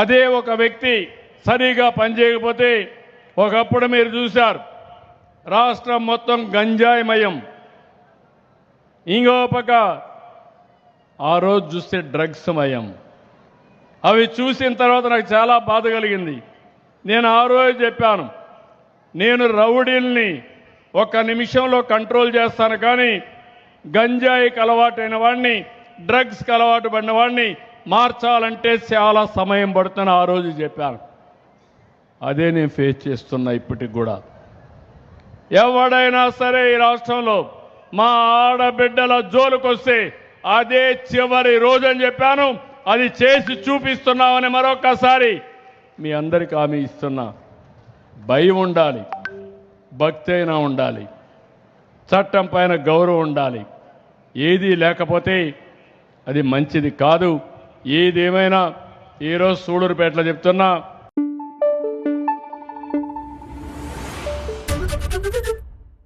అదే ఒక వ్యక్తి సరిగా పనిచేయకపోతే ఒకప్పుడు మీరు చూశారు రాష్ట్రం మొత్తం గంజాయిమయం, ఇంకో పక్క ఆ రోజు చూస్తే డ్రగ్స్ మయం. అవి చూసిన తర్వాత నాకు చాలా బాధ కలిగింది. నేను ఆ రోజు చెప్పాను, నేను రౌడీల్ని ఒక్క నిమిషంలో కంట్రోల్ చేస్తాను, కానీ గంజాయికి అలవాటైన వాడిని, డ్రగ్స్కి అలవాటు పడిన వాడిని మార్చాలంటే చాలా సమయం పడుతుందని ఆ రోజు చెప్పాను. అదే నేను ఫేస్ చేస్తున్నా ఇప్పటికి కూడా. ఎవడైనా సరే ఈ రాష్ట్రంలో మా ఆడబిడ్డల జోలుకొస్తే అదే చివరి రోజని చెప్పాను. అది చేసి చూపిస్తున్నామని మరొకసారి మీ అందరికీ హామీ ఇస్తున్నా. భయం ఉండాలి, భక్తి అయినా ఉండాలి, చట్టం పైన గౌరవం ఉండాలి. ఏది లేకపోతే అది మంచిది కాదు. ఏదేమైనా ఈరోజు సూళూరుపేటలో చెప్తున్నా,